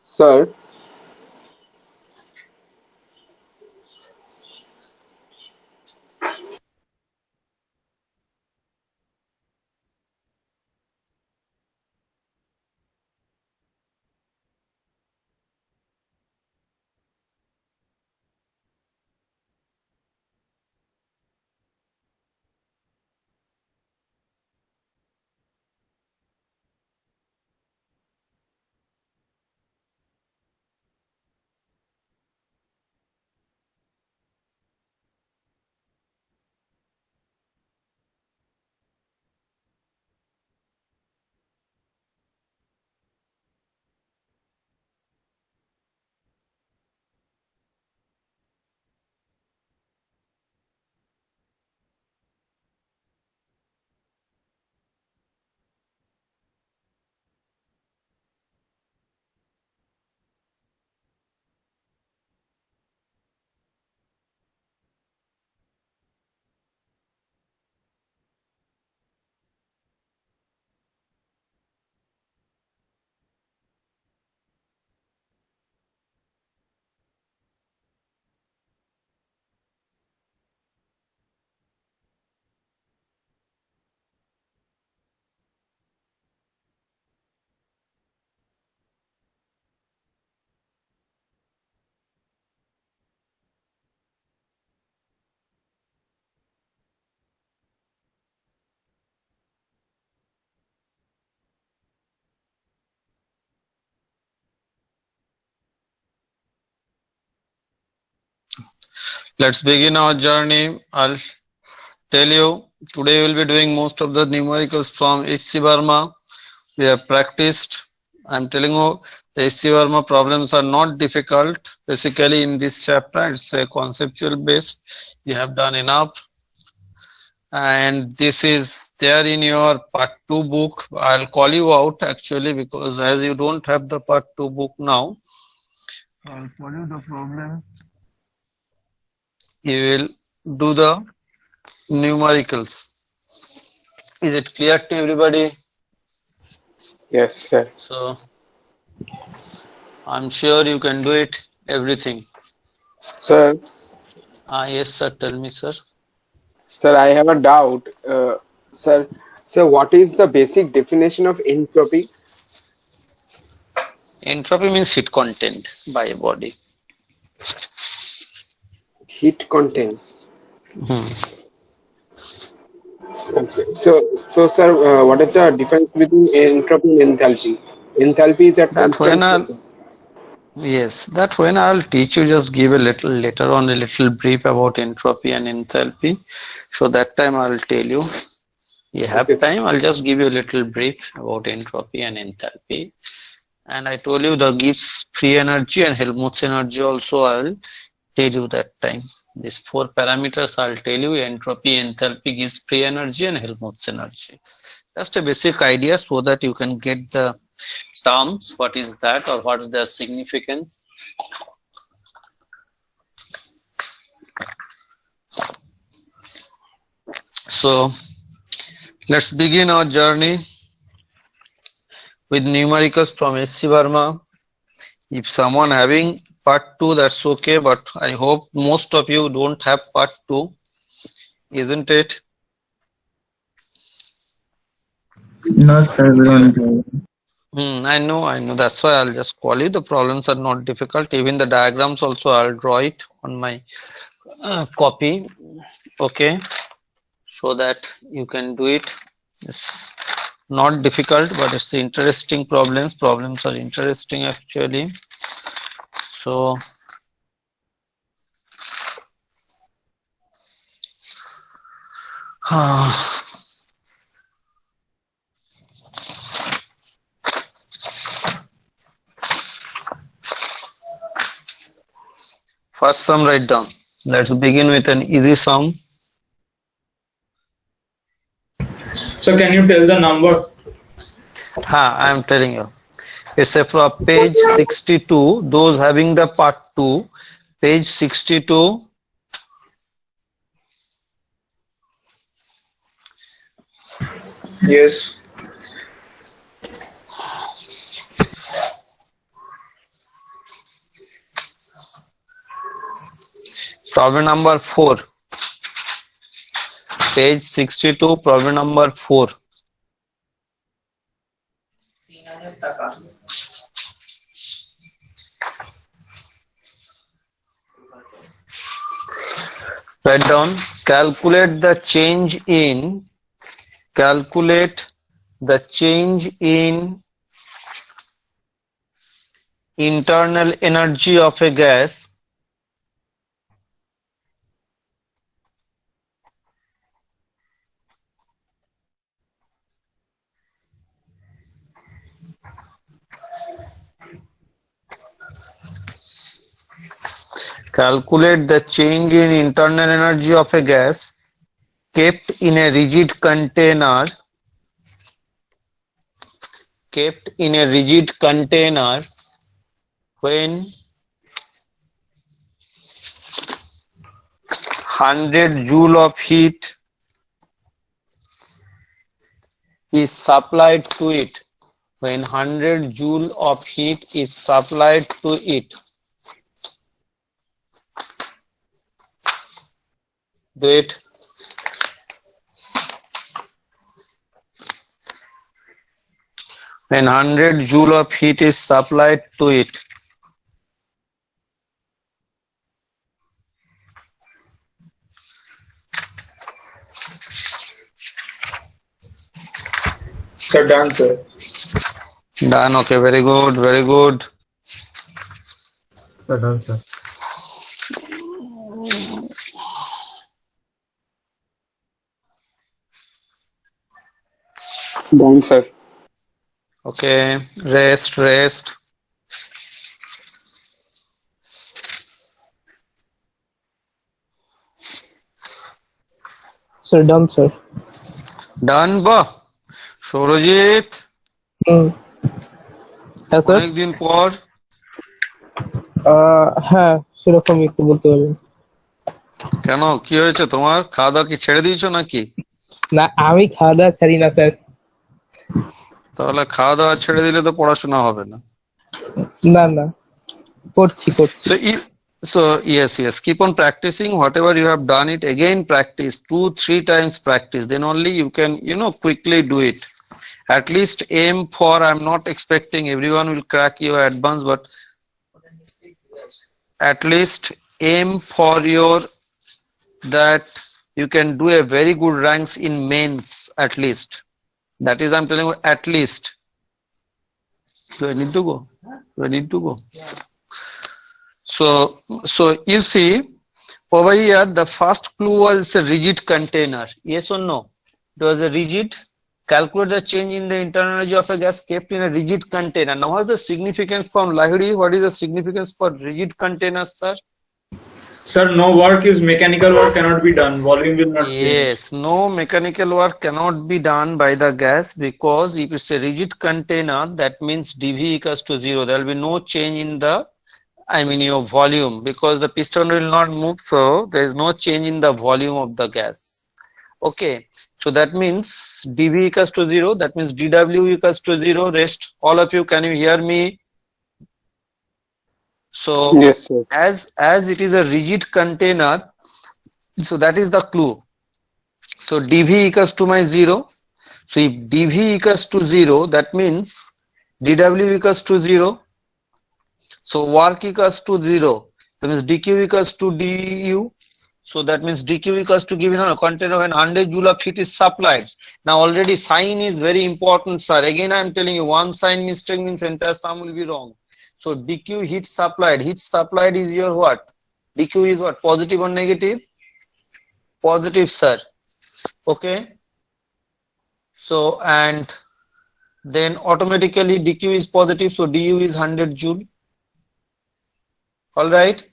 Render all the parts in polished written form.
Sir, Let's begin our journey. I'll tell you today we'll be doing most of the numericals from H.C. Verma. We have practiced. I'm telling you the H.C. Verma problems are not difficult. Basically in this chapter it's a conceptual base. You have done enough and this is there in your part 2 book. I'll call you out actually because as you don't have the part 2 book now, I'll call you the problem. You will do the numericals. Is it clear to everybody? yes, sir. So I'm sure you can do it, everything. Sir, Yes, sir. Tell me, sir. sir, I have a doubt. Sir, sir, what is the basic definition of entropy? Entropy means heat content by a body. Heat content. Hmm. Okay. So, sir, what is the difference between entropy and enthalpy? Enthalpy is a That when constant. I'll Yes, that when I'll teach you, just give a little later on a little brief about entropy and enthalpy. So that time I'll tell you. You Okay, have sir. time, I'll just give you a little brief about entropy and enthalpy. And I told you the gives free energy and Helmholtz energy also I'll tell you that time. These four parameters I'll tell you: entropy, enthalpy, gives free energy and Helmholtz energy. Just a basic idea so that you can get the terms, what is that or what's their significance. So let's begin our journey with numericals from H.C. Verma. If someone having part 2, that's okay, but I hope most of you don't have part 2, isn't it? No, sir, we You, don't do. I know. That's why I'll just call you. The problems are not difficult. Even the diagrams also, I'll draw it on my copy. Okay, so that you can do it. It's not difficult, but it's interesting problems. Problems are interesting actually. So first sum write down. Let's begin with an easy sum. So can you tell the number? I am telling you. It's a from page 62. Those having the part 2, page 62. Yes. Problem number 4. Page 62, problem number 4. Write down, calculate the change in internal energy of a gas calculate the change in internal energy of a gas kept in a rigid container when 100 joule of heat is supplied to it. When 100 joule of heat is supplied to it. Do it. When 100 joule of heat is supplied to it. Sir, done, sir. Done. Okay. Very good. Very good. Sir, done, sir. Done, sir. Okay. Rest. Sir, done, sir. Done. Bah. Sourajit, হ্যাঁ sir. অনেকদিন পর। হ্যাঁ সেরকম একটু বলতে পারবেন। কেন, কি হয়েছে তোমার? খাওয়া দাওয়া কি ছেড়ে দিয়েছো নাকি? না, আমি খাওয়া দাওয়া ছাড়ি না স্যার। তাহলে খাওয়া দাওয়া ছেড়ে দিলে তো পড়াশোনা হবে না। না করছি। So yes, keep on practicing whatever you have done it. Again practice, 2-3 times practice, then only you can quickly do it. At least aim for, I'm not expecting everyone will crack your advanced, but at least aim for your that you can do a very good ranks in mains, at least. That is, I'm telling you, at least. Do I need to go? So you see over here the first clue was a rigid container. Yes or no? It was a rigid. Calculate the change in the internal energy of a gas kept in a rigid container. Now what is the significance from Lahiri? What is the significance for rigid containers, sir? Sir, no work is mechanical work cannot be done. Volume will not change. Yes, no mechanical work cannot be done by the gas, because if it's a rigid container, that means dV equals to 0. There will be no change in the your volume, because the piston will not move, so there is no change in the volume of the gas. Okay, so that means dV equals to 0, that means dW equals to 0. Rest, all of you, can you hear me? So Yes, sir. as it is a rigid container, so that is the clue. So dV equals to my 0. So if dV equals to 0, that means dW equals to 0. So work equals to 0. That means dq equals to du. So that means dq equals to, given on a container when 100 joule of heat is supplied. Now already sign is very important, sir. Again I am telling you, one sign mistake means entire sum will be wrong. So dq heat supplied. Heat supplied is your what? dq is what? Positive or negative? Positive, sir. Okay. So and then automatically dq is positive, so du is 100 joule. All right.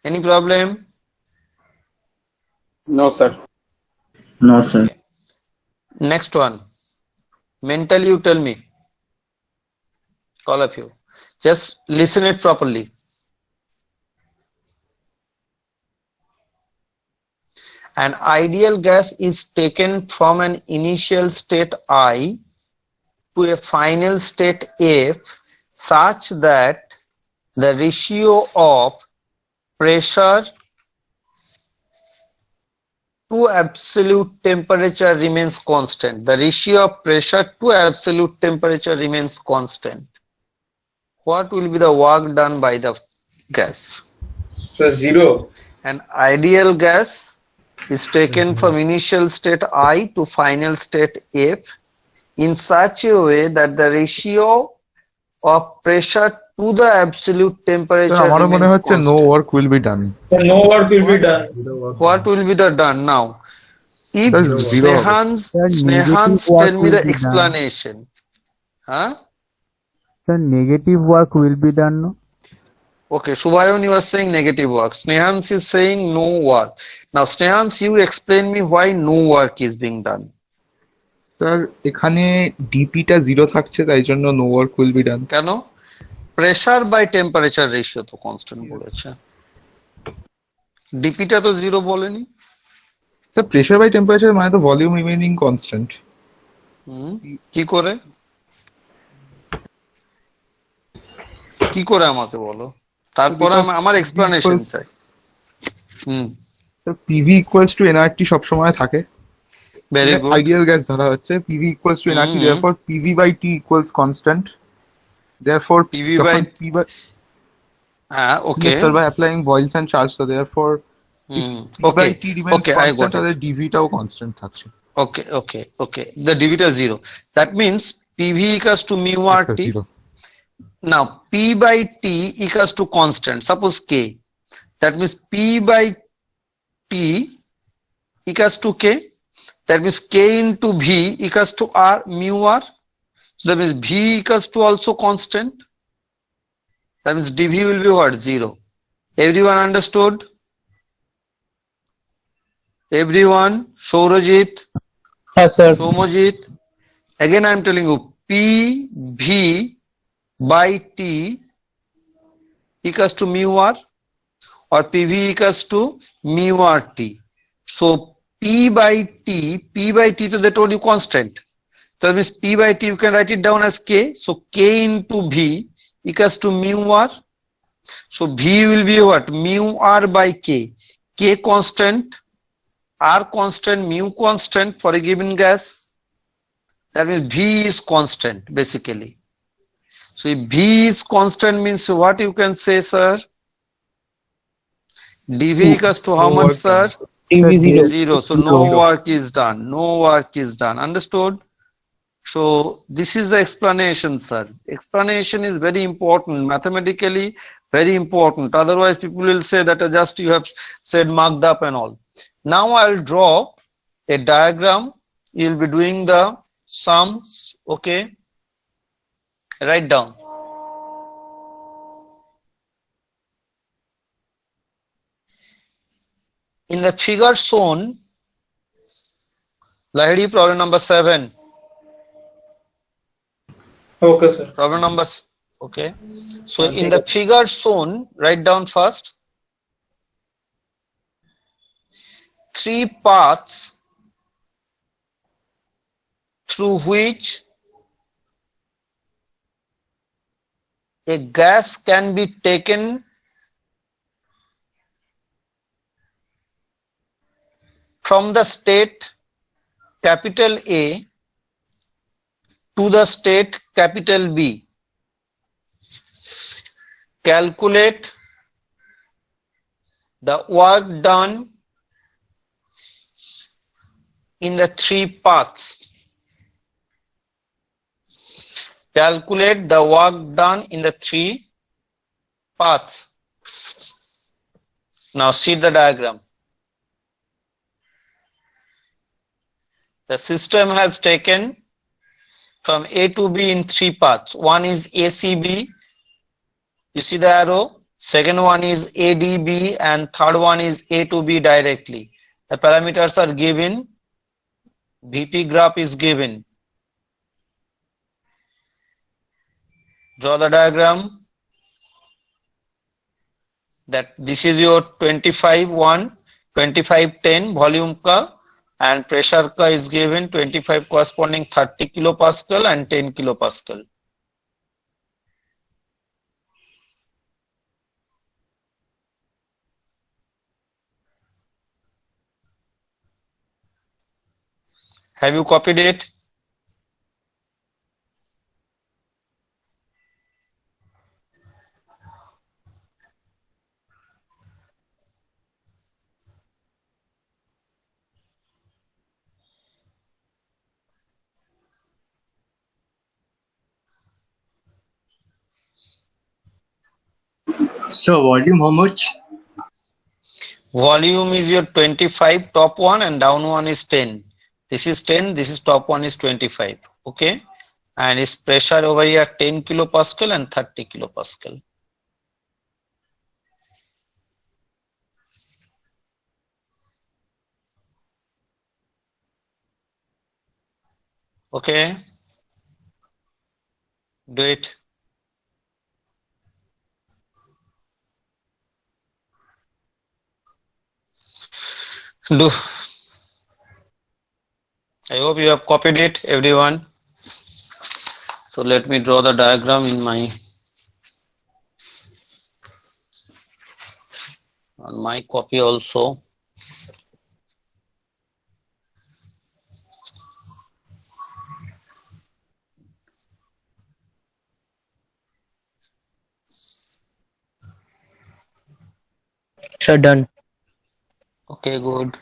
Any problem? No, sir. No, sir. Next one. Mentally you tell me. All of you. Just listen it properly. An ideal gas is taken from an initial state I to a final state F such that the ratio of pressure to absolute temperature remains constant. The ratio of pressure to absolute temperature remains constant. What will be the work done by the gas? So 0. An ideal gas is taken from initial state I to final state F in such a way that the ratio of pressure to the absolute temperature আমারও মনে remains হচ্ছে no constant. work will be done. So no work will be done. What will be the done now? If Sir, zero হবে। Snehans negative work tell me will the be done. explanation. Huh? Sir, negative work will be done. No? Okay, Shubhayan, you are saying negative work. Snehans is saying no work. Now, Snehans, you explain me why no work is being done. Sir এখানে ডিপিটা 0 থাকছে তাই জন্য no work will be done. কেন? Pressure by temperature ratio তো constant বলেছে। ডিপিটা তো 0 বলেনি। Sir pressure by temperature মানে তো ভলিউম রিমেইনিং কনস্ট্যান্ট। কি করে? কি করে আমাকে বলো, তারপরে আমার এক্সপ্লানেশন চাই। Sir PV equals to NRT সব সময় থাকে। Very good. আইডিয়াল গ্যাস ধরা হচ্ছে PV equals to NRT, therefore PV by T equals constant, therefore PV by okay. Yes sir, by applying Boyle's charge, so therefore if P by T remains constant, তাহলে dV টাও constant থাকছে। Okay. The dV is 0. That means PV equals to mu RT. Now P by T equals to constant. Suppose K. That means P by T equals to K. That means K into V equals to R mu R. So that means V equals to also constant. That means dV will be what? 0. Everyone understood? Everyone? Saurajit? হ্যাঁ sir. Somajit? Again I am telling you, PV by T equals to mu R or PV equals to mu RT. So P by T to the told you constant. So that means P by T you can write it down as K. So K into V equals to mu R. So V will be what? Mu R by K. K constant, R constant, mu constant for a given gas. That means V is constant basically. So if V is constant means what you can say, sir? dV equals to how much, sir? dV 0। 0. So no work is done. No work is done. Understood? So this is the explanation, sir. Explanation is very important, mathematically very important. Otherwise people will say that just you have said marked up and all. Now I'll draw a diagram. You'll be doing the sums. Okay, write down. In the figure shown, Lahiri, problem number 7. Okay, sir. Problem number, okay. So in the figure shown, write down first 3 paths through which a gas can be taken from the state capital A to the state capital B. Calculate the work done in the 3 paths. Calculate the work done in the 3 paths. Now see the diagram. The system has taken from A to B in 3 paths. One is ACB. You see the arrow. Second one is ADB and third one is A to B directly. The parameters are given. VP graph is given. Draw the diagram. That this is your 25-1, 25-10 volume ka, and pressure ka is given 25 corresponding 30 kilopascal and 10 kilopascal. Have you copied it? So volume how much? Volume is your 25, top one, and down one is 10. This is 10, this is top one is 25. Okay. And its pressure over here 10 kilopascal and 30 kilopascal. Okay. Do it. Do. I hope you have copied it, everyone. So let me draw the diagram in on my copy also. Sir, done. Okay, good.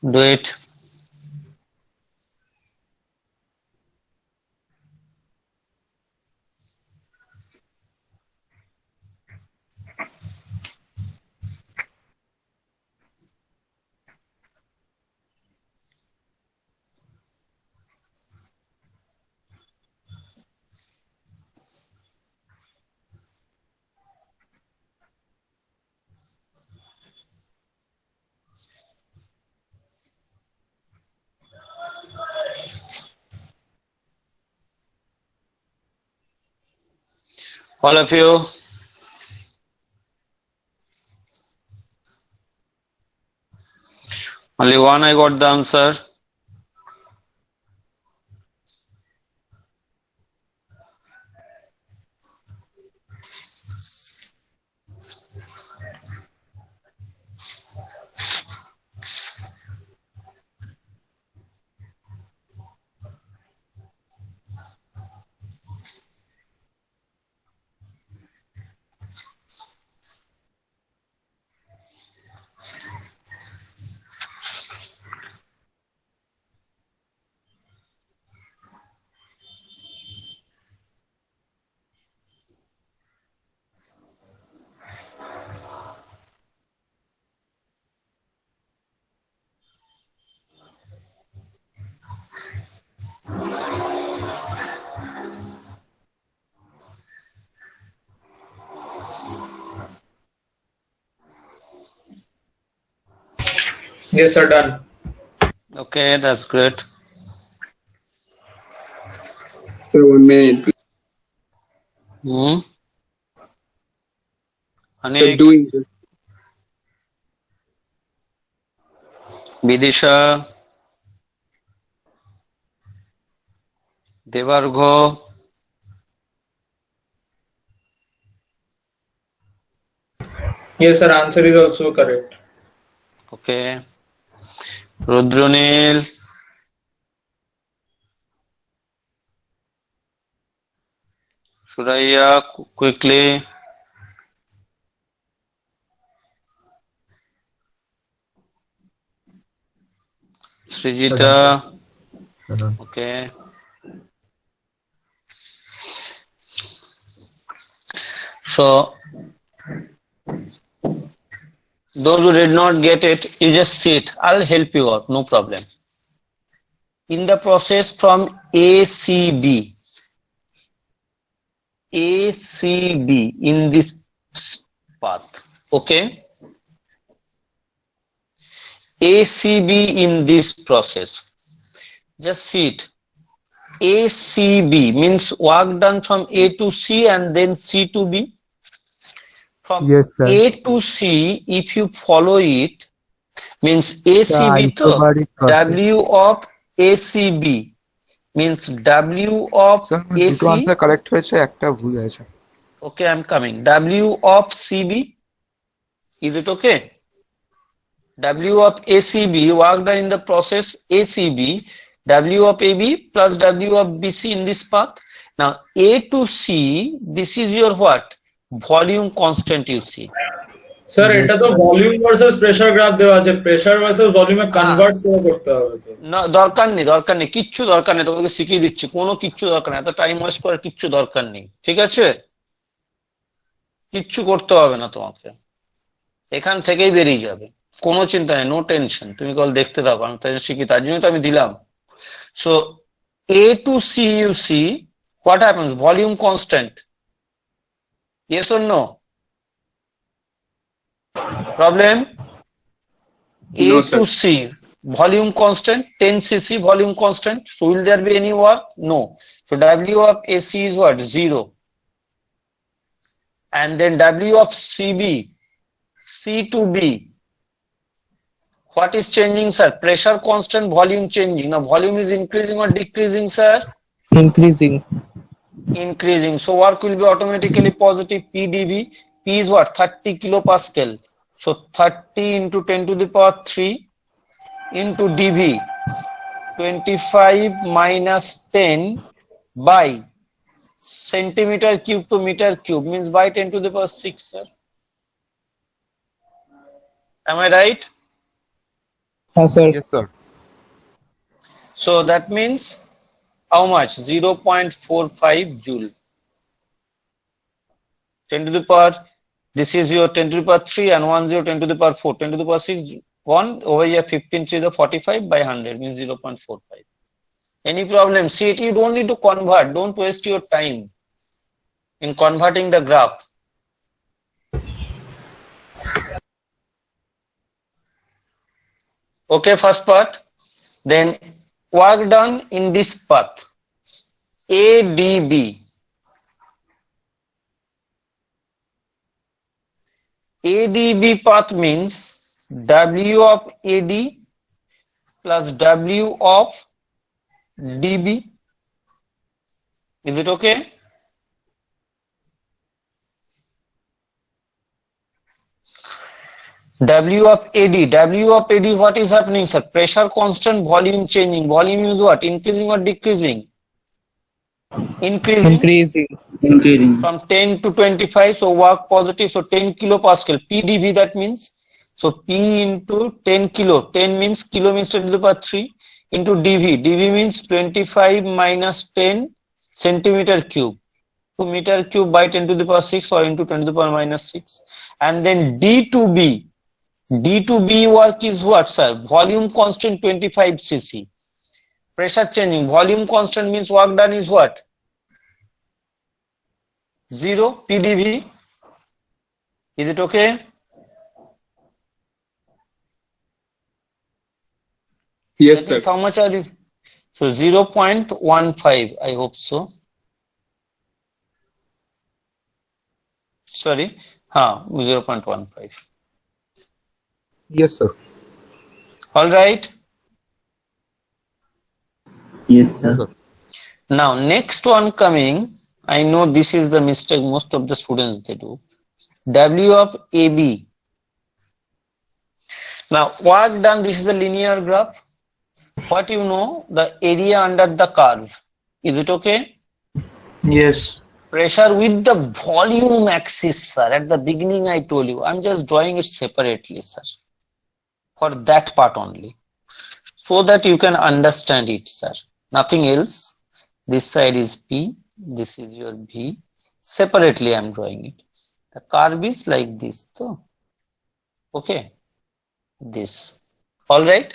Do it. All of you. Only one I got the answer. Yes, sir, done. Okay, that's great. So 1 minute. Hmm. So Anik, doing this. Vidisha, Devargho, Yes, sir, answer is also correct. okay, Rudrunil, Suraya, quickly, Srijita, okay. So, those who did not get it, you just see it. I'll help you out, no problem. In the process from ACB, in this path, okay? ACB in this process, just see it. ACB means work done from A to C and then C to B. From Yes, sir. A to C, if you follow it, means ACB to isobaric process. W of ACB means W of sir দুটো AC. Answer correct হয়েছে, একটা ভুল হয়েছে। Okay, I'm coming. W of CB, is it okay? W of ACB, work done in the process ACB, W of AB plus W of BC in this path. Now A to C, this is your what? Volume constant you see. Sir এটা তো volume versus pressure graph দেওয়া আছে, pressure versus ভলিউমে convert করে করতে হবে তো। না দরকার নেই কিচ্ছু দরকার নেই, তোমাকে শিখিয়ে দিচ্ছি, কোনো কিচ্ছু দরকার নেই, এত টাইম ওয়েস্ট করার কিচ্ছু দরকার নেই, ঠিক আছে? কিচ্ছু করতে হবে না তোমাকে, এখান থেকেই বেরিয়ে যাবে, কোনো চিন্তা নেই, নো টেনশন, তুমি কল দেখতে থাকো, আমি তাই শিখি, তার জন্য তো আমি দিলাম। So A to C you see what happens, volume constant, yes or no? Problem? A No, to sir. C, volume constant, 10 cc volume constant. So will there be any work? No. So W of AC is what? 0. And then W of CB, C to B. What is changing, sir? Pressure constant, volume changing. Now volume is increasing or decreasing, sir? Increasing. Increasing. So work will be automatically positive. PdV. P is what? 30 kilopascal. So 30 into 10 to the power 3 into dV, 25 minus 10 by centimeter cube to meter cube, means by 10 to the power 6, sir. Am I right? Yes, sir. Yes, sir. So that means how much? 0.45 joule. 10 to the power, this is your 10 to the power 3 and 1 0, 10 to the power 4, 10 to the power 6, 1 over here 15 3 the 45 by 100 means 0.45. Any problem? See it, you don't need to convert, don't waste your time in converting the graph. Okay, first part. Then work done in this path, ADB. ADB path means W of AD plus W of DB. Is it okay? W of AD, what is happening, sir? Pressure constant, volume changing. Volume is what? Increasing or decreasing? Increasing. Increasing. From 10 to 25, so work positive, so 10 kilopascal. PdV that means, so P into 10 kilo, 10 means kilo means 10 to the power 3 into dV. dV means 25 minus 10 centimeter cube to meter cube by 10 to the power 6 or into 10 to the power minus 6. And then D to B work is what, sir? Volume constant 25 cc. Pressure changing, volume constant means work done is what? 0 PdV. Is it okay? Yes, That sir. means how much are you? So 0.15, I hope so. Sorry, 0.15. Yes, sir. All right. Yes, sir. Yes, sir. Now next one coming, I know this is the mistake most of the students they do. W of AB. Now work done, this is the linear graph. What you know, the area under the curve. Is it okay? Yes. Pressure with the volume axis, sir. At the beginning I told you, I'm just drawing it separately, sir, for that part only, so that you can understand it, sir. Nothing else. This side is P, this is your V. Separately I'm drawing it. The curve is like this, though. Okay, this. All right.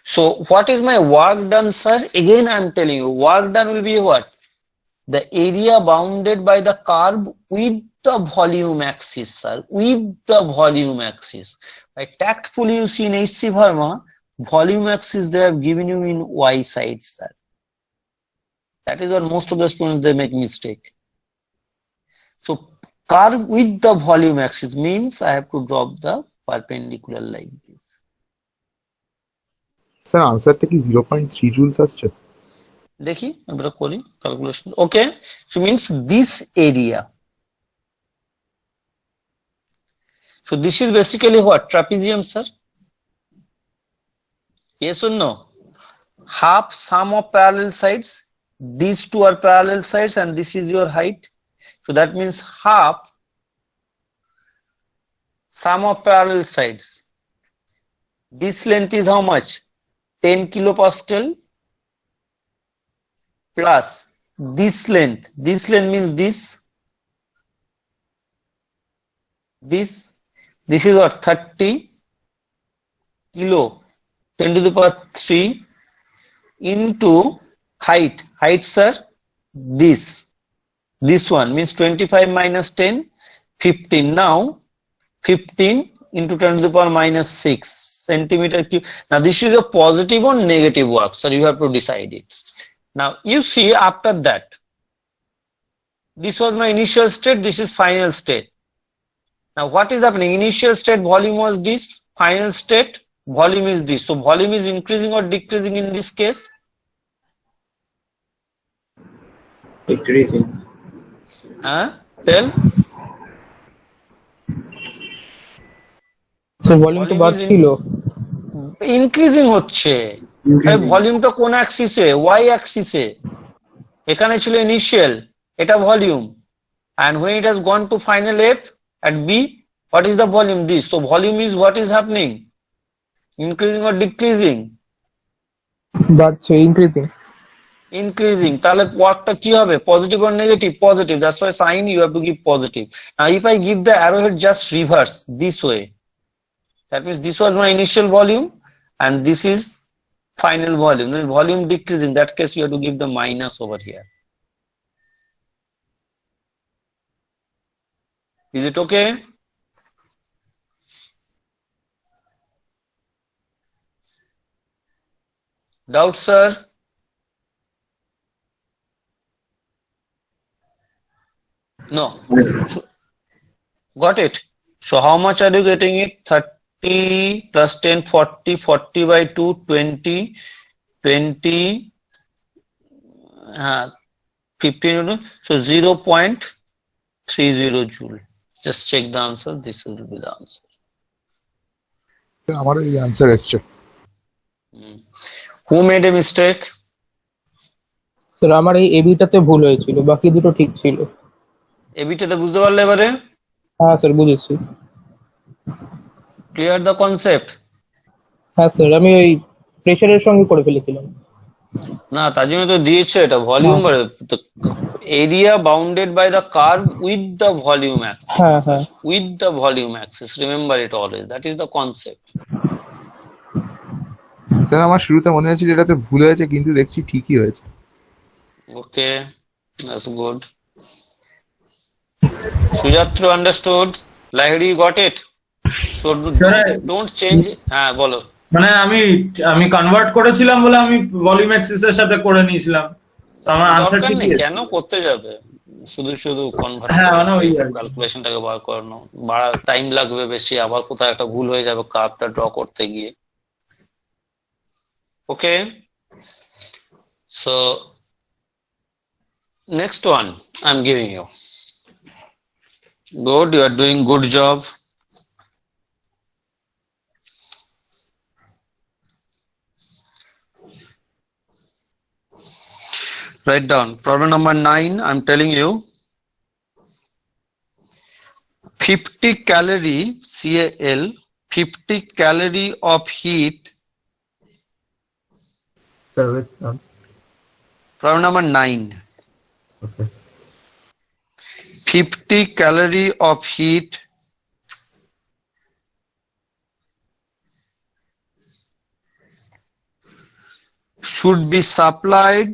So what is my work done, sir? Again I'm telling you, work done will be what? The area bounded by the curve with the volume axis, sir, with the volume axis. By tactfully you see in HC Verma, volume axis they have given you in Y side, sir. That is what most of the students they make mistake. So curve with the volume axis means I have to drop the perpendicular like this. Sir আনসারটা কি 0.3 joules আসছে? দেখি আমরা করি calculation. Okay, so means this area, so this is basically what? Trapezium, sir? Yes or no? Half sum of parallel sides, these two are parallel sides and this is your height, so that means half sum of parallel sides. This length is how much? 10 kilopascal plus this length means this is what? 30 kilo 10 to the power 3 into height, sir, this one means 25 minus 10, 15. Now 15 into 10 to the power minus 6 centimeter cube. Now this is a positive or negative work, so you have to decide it. Now you see, after that, this was my initial state, this is final state. Now what is happening? Initial state volume was this, final state volume is this. So volume is increasing or decreasing in this case? Decreasing. Tell. So volume তো বাড়ছিল। Increasing হচ্ছে। ভলিউমটা কোন অ্যাক্সিসে? Y অ্যাক্সিসে। এখানে ছিল initial, এটা volume, and when it has gone to final F at B, what is the volume? This. So volume is what is happening? Increasing or decreasing? বাড়ছে, increasing. Increasing. তাহলে ওয়ার্কটা কি হবে? Positive or negative? Positive. That's why sign you have to give positive. Now if I give the arrowhead just reverse this way, that means this was my initial volume and this is final volume. Then volume decreasing, that case you have to give the minus over here. Is it okay? Doubt, sir? No. Got it? So how much are you getting it? 30 plus 10, 40, 40 by 2, 20, 20, 15, so 0.30 joule. Just check the answer. This will be the answer. আমার এই answer এসছে। Who made a mistake? Sir আমার এই এবিটাতে ভুল হয়েছিল, বাকি দুটো ঠিক ছিল। এবিটাতে বুঝতে পারলে এবারে? হ্যাঁ স্যার বুঝেছি। Clear the concept? হ্যাঁ স্যার, আমি ওই প্রেসারের সঙ্গে করে ফেলেছিলাম। না, তার জন্য তো দিয়েছে এটা volume, area bounded by the curve with the volume axis. হ্যাঁ হ্যাঁ, With the volume axis, remember it always. That is the concept. Sir আমার শুরুতে মনে হয়েছিল এটাতে ভুল হয়েছে, কিন্তু দেখছি ঠিকই হয়েছে। Okay, that's good. Sujatru understood. Lahiri got it. So don't change. হ্যাঁ বলো। মানে আমি কনভার্ট করেছিলাম বলে আমি ভলিউম অ্যাক্সিসের সাথে করে নিয়েছিলাম, তো আমার আনসার দরকার ঠিক নেই, কেন করতে যাবে? শুধু কনভার্ট হ্যাঁ মানে ওই আর কি। ক্যালকুলেশনটাকে বার করানো, বাড়া টাইম লাগবে বেশি, আবার কোথাও একটা ভুল হয়ে যাবে কার্ভটা ড্র করতে গিয়ে। ওকে, so next one I'm giving you. Good, you are doing good job. Write down problem number 9. I'm telling you 50 calorie CAL, 50 calorie of heat. Problem number 9. Okay. 50 calorie of heat should be supplied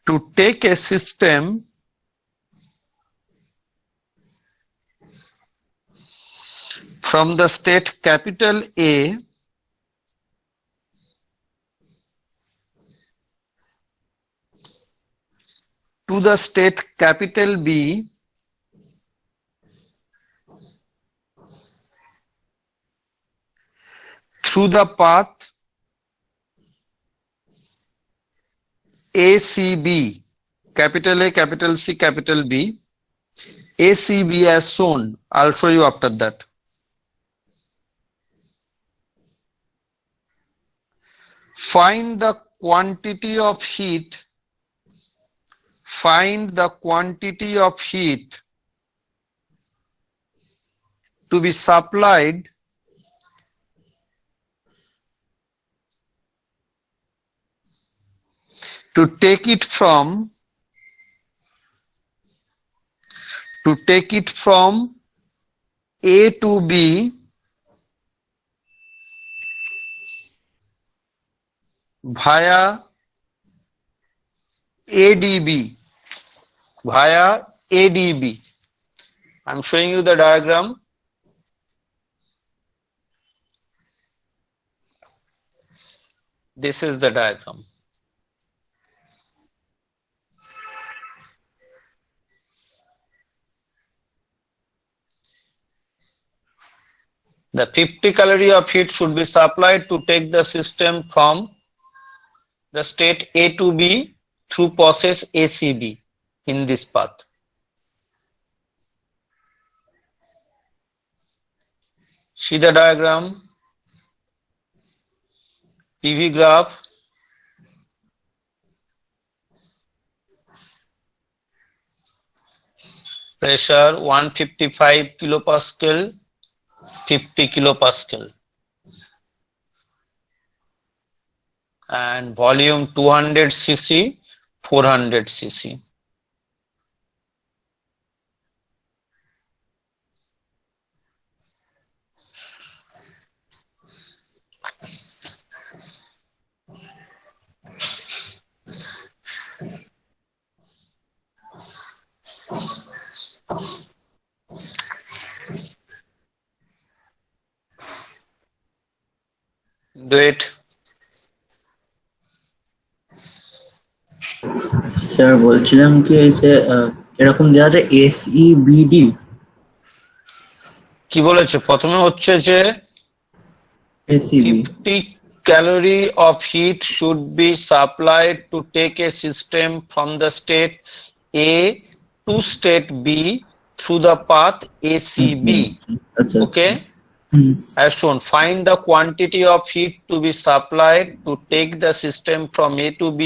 to take a system from the state capital A to the state capital B through the path ACB, capital A, capital C, capital B, ACB as shown. I'll show you after that. Find the quantity of heat. Find the quantity of heat to be supplied to take it from A to B via ADB. Via ADB. I'm showing you the diagram. This is the diagram. The 50 calorie of heat should be supplied to take the system from the state A to B through process ACB in this path. See the diagram, PV graph. Pressure 155 kilopascal, 50 kilopascal, and volume 200 cc, 400 cc. Do it. Sir বলছিলাম কি এই যে এরকম দেওয়া আছে SEBD, কি বলেছে প্রথমে হচ্ছে যে ACB 50 calorie of heat should be supplied to take a system from the state A to state B through the path ACB. আচ্ছা Okay. As shown, find the quantity of heat to be supplied to take the system from A to B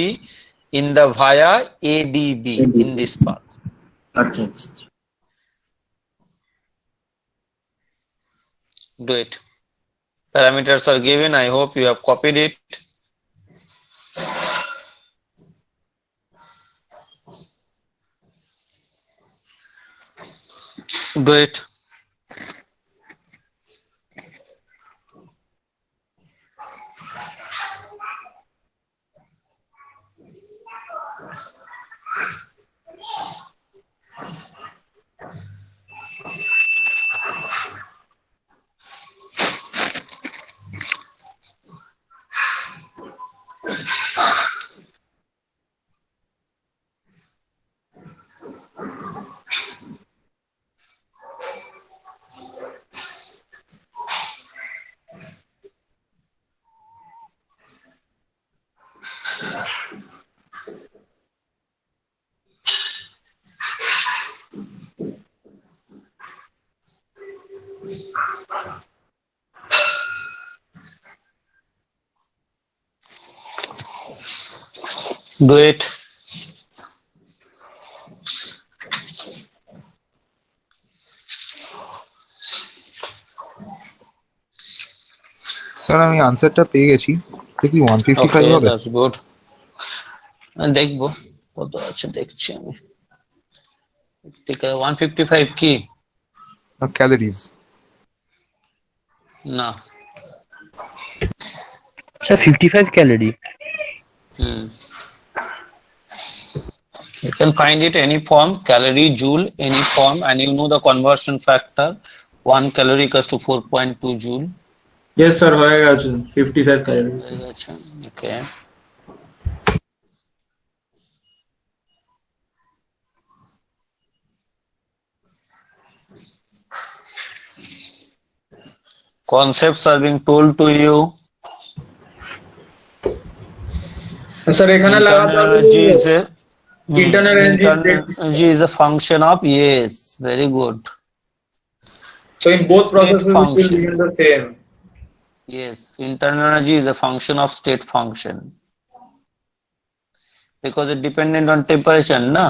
in the via ADB in this path. আচ্ছা আচ্ছা Do it. Parameters are given. I hope you have copied it. Do it. Do it. Sir আমি আনসারটা পেয়ে গেছি, দেখি 155 Okay, হবে। that's good. দেখবো কত আছে দেখছি আমি। ঠিক আছে 155 কি? ক্যালোরিজ না। Sir, 55 calorie. You can find it any form, calorie, joule, any form, and you know the conversion factor. 1 calorie equals to 4.2 joule. Yes sir, হয়ে গেছে 55 calorie. Okay. Concepts are being told to you. Sir এখানে লাগাতে Internal হবে energy is a internal energy internal state. energy is a function of, yes, very good, So in both state processes it will function. remain the same. Yes, internal energy is a function of state function because it dependent on temperature, na?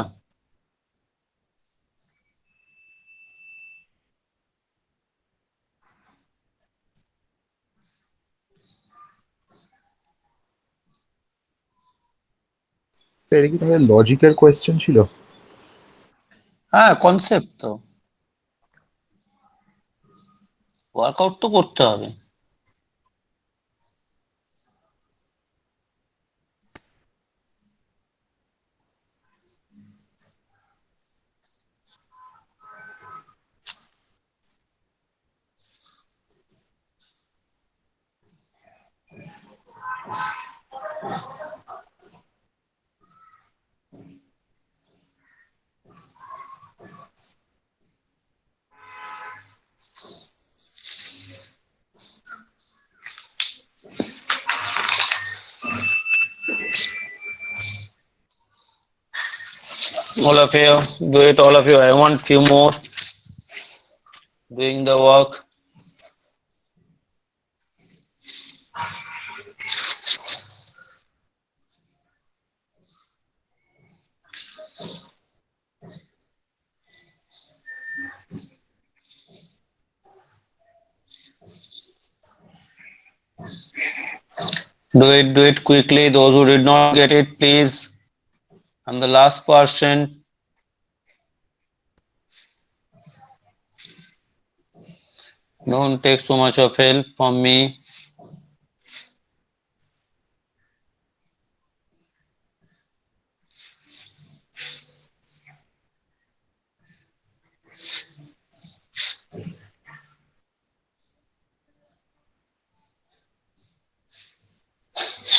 Sir এটা কি তাহলে লজিকের question ছিল? হ্যাঁ, concept তো workout তো করতে হবে। All of you, do it, all of you. I want few more doing the work. Do it quickly. Those who did not get it, please. I'm the last person. Don't take so much of help from me.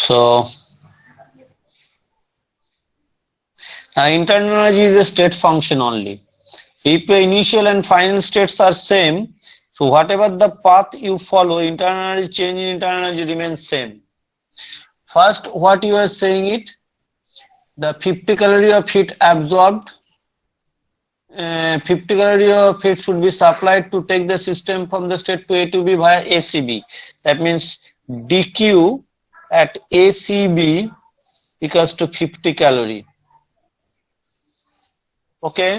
So now internal energy is a state function only. If your initial and final states are same, so whatever the path you follow, internal energy change in internal energy remains same. First, what you are saying it, the 50 calorie of heat absorbed, 50 calorie of heat should be supplied to take the system from the state to A to B via ACB. That means dq at ACB equals to 50 calorie. Okay,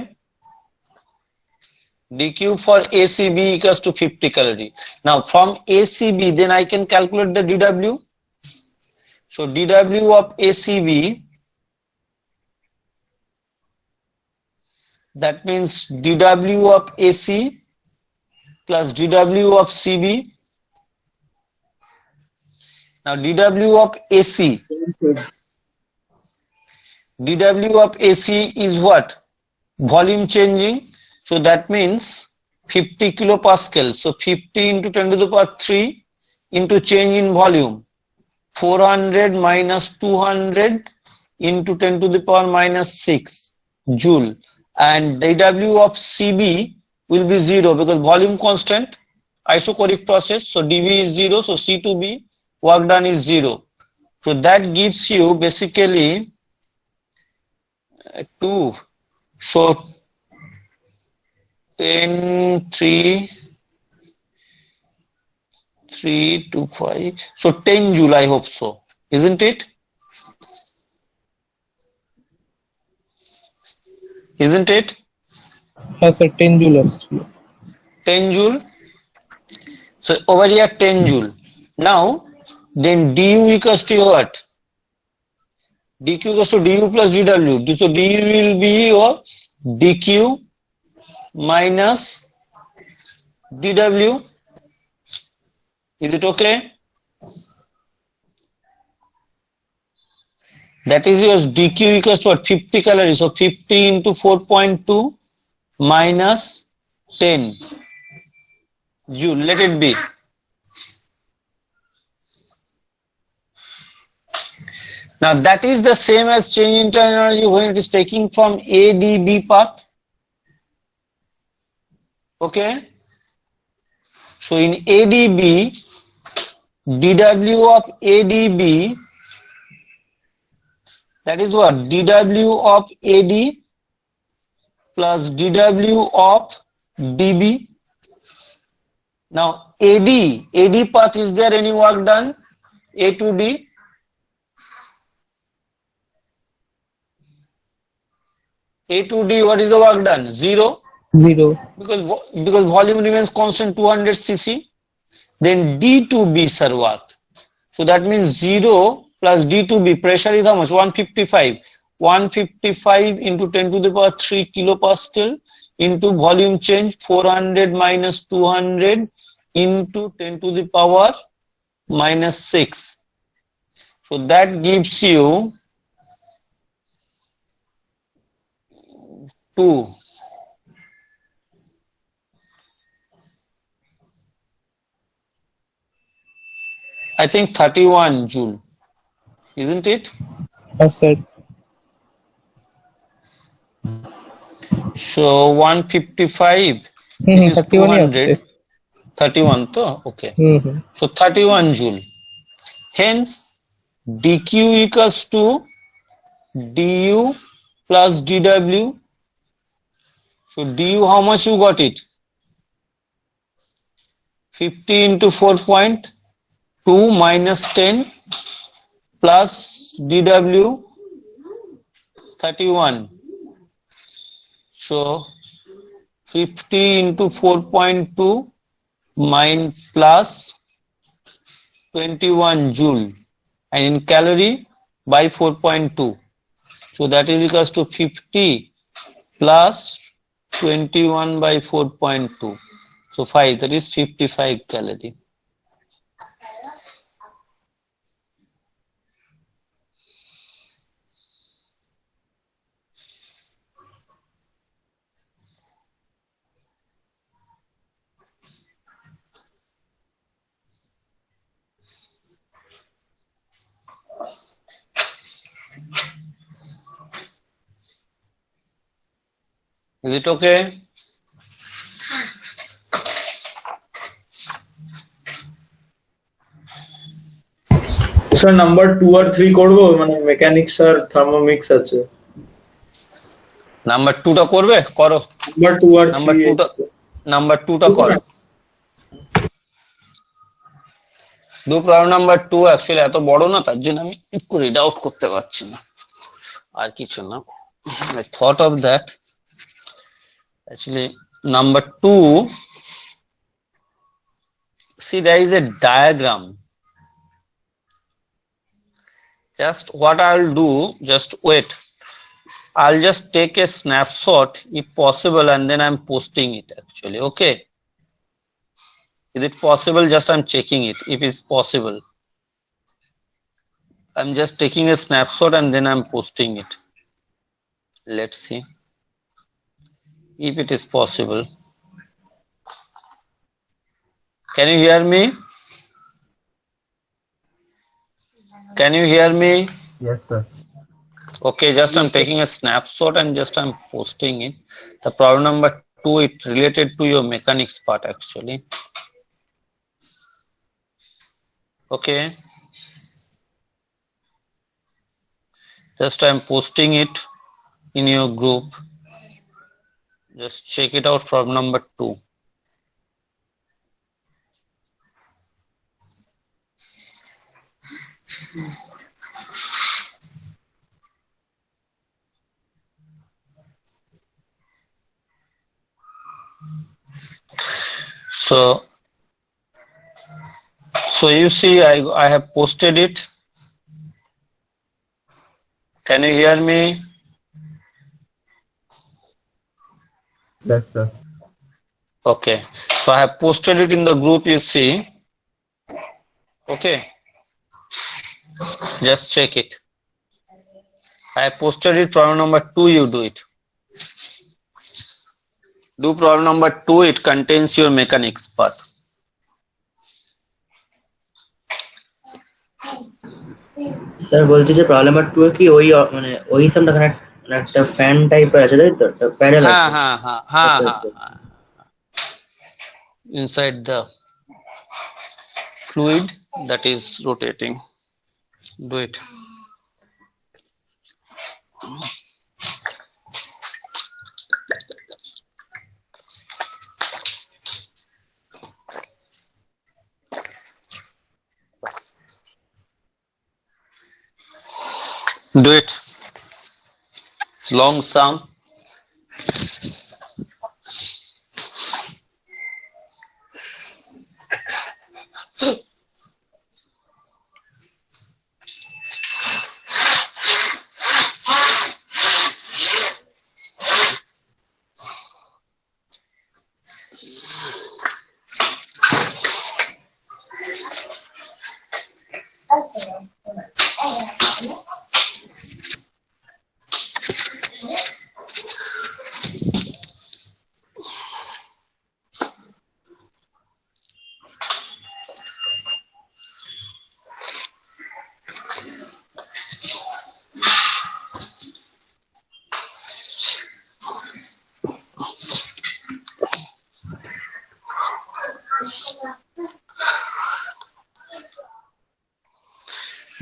dq for ACB equals to 50 calorie. Now from ACB, then I can calculate the dW. So dW of ACB, that means dW of AC plus dW of CB. Now dW of AC, dW of AC is what? Volume changing. So that means 50 kilopascal. So 50 into 10 to the power 3 into change in volume. 400 minus 200 into 10 to the power minus 6 joule. And dW of CB will be 0 because volume constant, isochoric process. So dV is 0. So C to B, work done is 0. So that gives you basically 2. So 10, 3, 3 to 5. So 10 joule, I hope so. Isn't it? Isn't it? Yes, sir, 10 joule আসছিল। 10 joule. So over here 10 joule. Now then du equals to what? dq equals to du plus dw. So du will be your dq minus dw. Is it okay? That is your dq equals to what? 50 calories. So 50 into 4.2 minus 10 joule. Let it be. Now that is the same as change in internal energy when it is taking from ADB path. Okay. So in ADB, dW of ADB That is what? dW of AD plus dW of dB. Now AD path, is there any work done? A to D. A to D, what is the work done? 0. 0. Because volume remains constant 200 cc. Then D to B sir work. So that means 0 plus D to B, pressure is how much? 155. 155 into 10 to the power 3 kilopascal into volume change 400 minus 200 into 10 to the power minus 6. So that gives you 2. I think 31 joule, isn't it? Yes, sir. So 155, this is 31 200, 31 to, okay. So 31 joule. Hence dq equals to du plus dw. So du, how much you got it? 50 into 4.2 minus 10 plus dw 31. So 50 into 4.2 plus 21 joule, and in calorie by 4.2. So that is equals to 50 plus 21 by 4.2. So 5, that is 55 calorie. Is it okay? Sir number 2 আর 3 করব, মানে mechanics আর Thermomix আছে। Number 2 টা করবে? করো। Number 2 আর number 2 টা করো। দু problem number 2 actually এত বড় না, তার জন্য আমি একটু রিড আউট করতে পারছি না, আর কিছু না। I thought of that. Actually number 2, see there is a diagram. Just what I'll do, just wait, I'll just take a snapshot if possible and then I'm posting it actually. Okay, is it possible? Just I'm checking it if it's possible. I'm just taking a snapshot and then I'm posting it. Let's see if it is possible. Can you hear me? Can you hear me? Yes, sir. Okay, just I'm taking a snapshot and just I'm posting it. The problem number 2, it related to your mechanics part actually. Okay, just I'm posting it in your group. Just check it out from number 2. So you see, I have posted it. Can you hear me? Yes, sir. Okay, so I have posted it in the group, you see. Okay, just check it. I have posted it. Problem number 2, you do it. Do problem number 2, it contains your mechanics part. Sir বলছি যে problem number 2 কি ওই মানে ওই সামটা একটা fan টাইপের আছে, তাই তো? প্যানেল আছে। হ্যাঁ, inside the fluid that is rotating. Do it. Do it. It's long sum.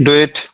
Do it.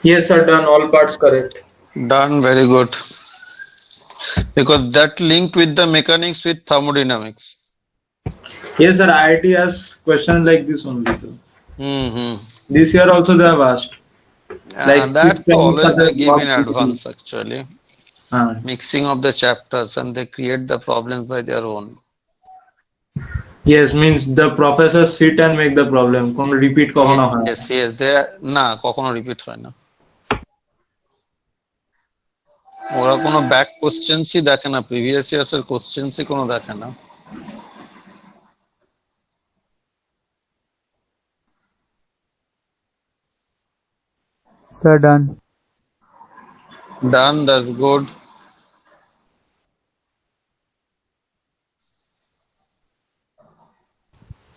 Yes, sir, done. All parts correct. Done. Very good. Because that linked with the mechanics with thermodynamics. Yes, sir. IIT has questions like this only. This year also they have asked. That always they give in advance actually. हाँ. Mixing of the chapters and they create the problems by their own. Yes, means the professors sit and make the problem. কোনো repeat কখনো হয় না. Yes, yes. They না কখনো repeat হয় না। ওরা কোনো ব্যাক কোশ্চেনসই দেখে না, প্রিভিয়াস ইয়ার্স এর কোশ্চেনসই কোনো দেখে না। Sir, done. Done, that's good.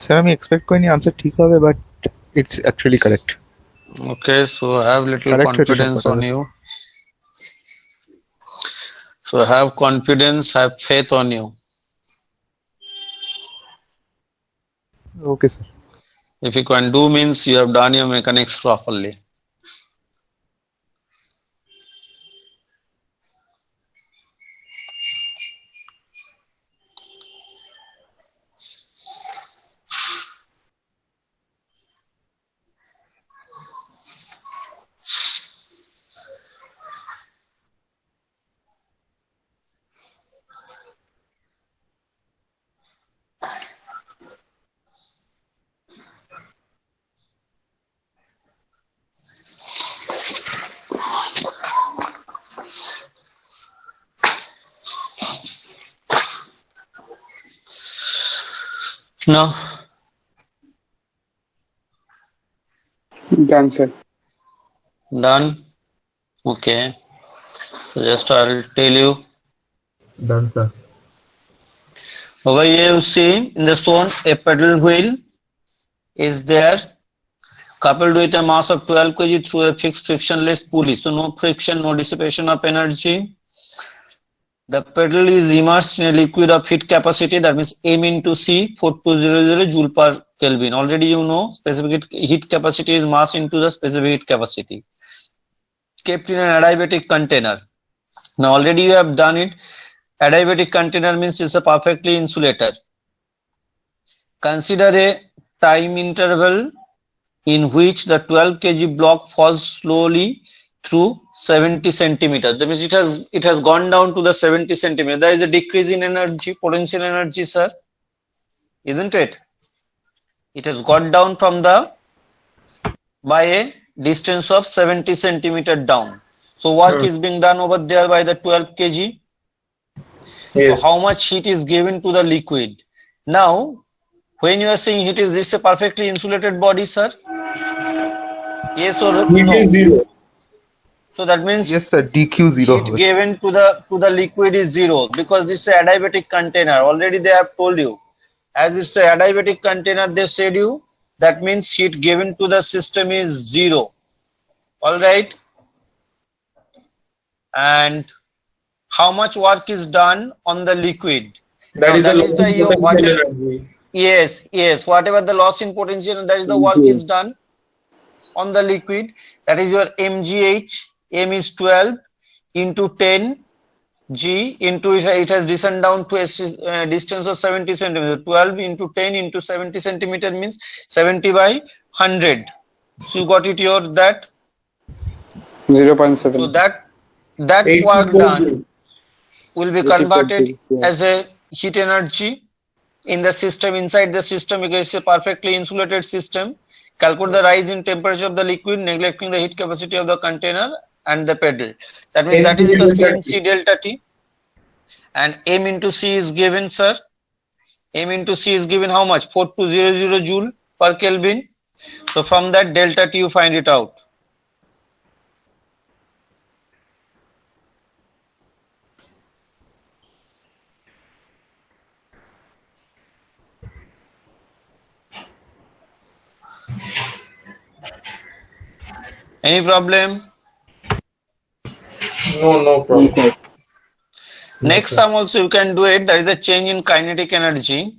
Sir, আমি expect করিনি answer ঠিক হবে, but it's actually correct. Okay, so I have little Correct confidence on you. So have confidence, have faith on you. Okay, sir. If you can do means you have done your mechanics properly. No. Done, sir. Done. Okay. So just I'll tell you. Done, sir. Over here you see in the stone a pedal wheel is there coupled with a mass of 12 kg through a fixed frictionless pulley. So no friction, no dissipation of energy. The pedal is immersed in a liquid of heat capacity, that means M into C, 4200 joule per Kelvin. Already you know specific heat capacity is mass into the specific heat capacity. Kept in an adiabatic container. Now already you have done it. Adiabatic container means it's a perfectly insulator. Consider a time interval in which the 12 kg block falls slowly through 70 centimeters. That means it has gone down to the 70 centimeters. There is a decrease in energy, potential energy, sir. Isn't it? It has got down from the by a distance of 70 centimeter down. So work is being done over there by the 12 kg. Yes. So how much heat is given to the liquid? Now, when you are saying heat, is this a perfectly insulated body, sir? Yes or Heat no? is zero. So that means Yes, sir. DQ zero. heat given to the liquid is zero, because this is a adiabatic container. Already they have told you. As it's a adiabatic container, they said you, that means heat given to the system is zero. All right. And how much work is done on the liquid? That is the your potential energy. Yes, whatever the loss in potential, that is the work is done on the liquid. That is your mgh. M is 12 into 10 g into it has descended down to a distance of 70 centimeters. 12 into 10 into 70 centimeter means 70 by 100. So you got it your that 0.7. so that work done will be converted as a heat energy in the system, inside the system, because it's a perfectly insulated system. Calculate the rise in temperature of the liquid, neglecting the heat capacity of the container and the pedal. That means that is equal to mc delta t. And m into c is given, sir. M into c is given how much? 4200 joule per Kelvin. So from that delta t you find it out. Any problem? No problem. Next time also you can do it. That is a change in kinetic energy.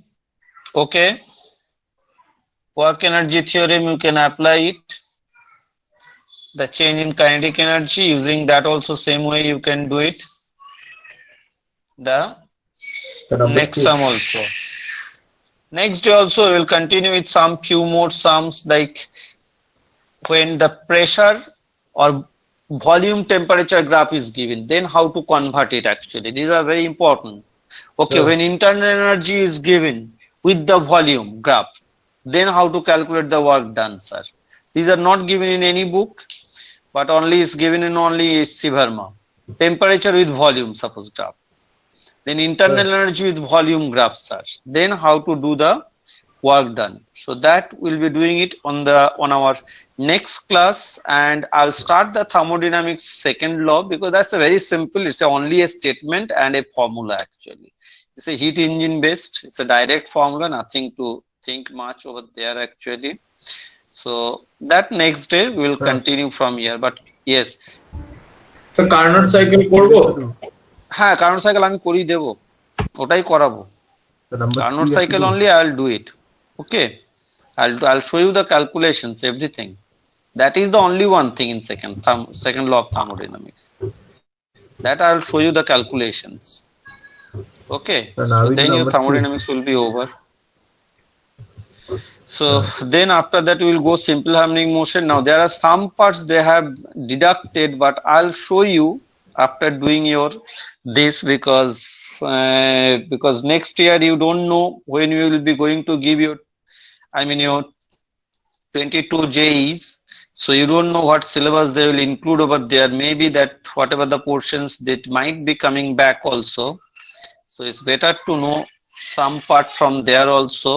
Okay. Work energy theorem, you can apply it. The change in kinetic energy, using that also same way you can do it. The next sum also. Next day also we will continue with some few more sums, like when the pressure or volume temperature graph is given, then how to convert it actually. These are very important. Okay, when internal energy is given with the volume graph, then how to calculate the work done, sir. These are not given in any book, but only is given in only H.C. Verma. Temperature with volume, suppose graph. Then internal energy with volume graph, sir. Then how to do the work done. So that we'll be doing it on our next class, and I'll start the thermodynamics second law, because that's a very simple. It's only a statement and a formula actually. It's a heat engine based. It's a direct formula, nothing to think much over there actually. So that next day we will continue from here. But yes. So Carnot cycle করব? হ্যাঁ, Carnot cycle আমি করিয়ে দেব, ওটাই করাবো। Carnot cycle only I'll do it. Okay, I'll show you the calculations, everything. That is the only one thing in second law of thermodynamics. That I'll show you the calculations. Okay, so then your thermodynamics will be over. So then after that we will go simple harmonic motion. Now there are some parts they have deducted, but I'll show you after doing your this, because next year you don't know when you will be going to give your 22 JEs. So you don't know what syllabus they will include over there. Maybe that whatever the portions that might be coming back also. So it's better to know some part from there also.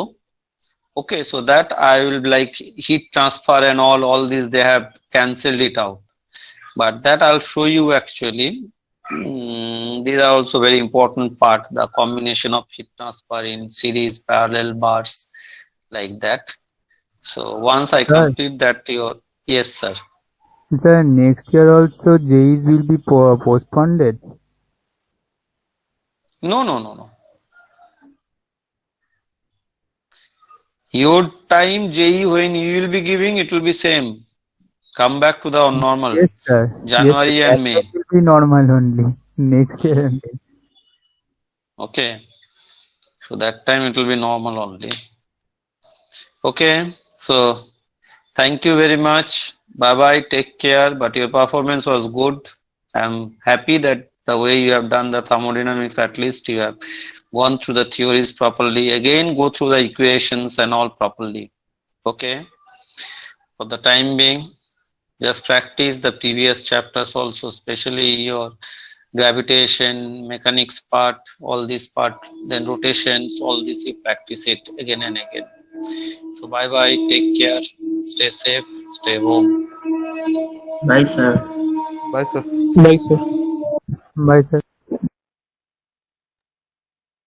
Okay, so that I will be like heat transfer and all these they have cancelled it out. But that I'll show you actually. These are also very important part, the combination of heat transfer in series, parallel bars, like that. So once I complete that, yes sir. Sir, next year also JEs will be postponed? No. Your time JE when you will be giving, it will be same. Come back to the normal. Yes, sir. January and May. It will be normal only. Next year only. Okay. So that time it will be normal only. Okay. So thank you very much. Bye bye. Take care. But your performance was good. I'm happy that the way you have done the thermodynamics, at least you have gone through the theories properly. Again, go through the equations and all properly. Okay. For the time being, just practice the previous chapters also, especially your gravitation, mechanics part, all this part, then rotations, all this you practice it again and again. So bye bye, take care, stay safe, stay home. Bye, sir. Bye, sir. Bye, sir. Bye, sir.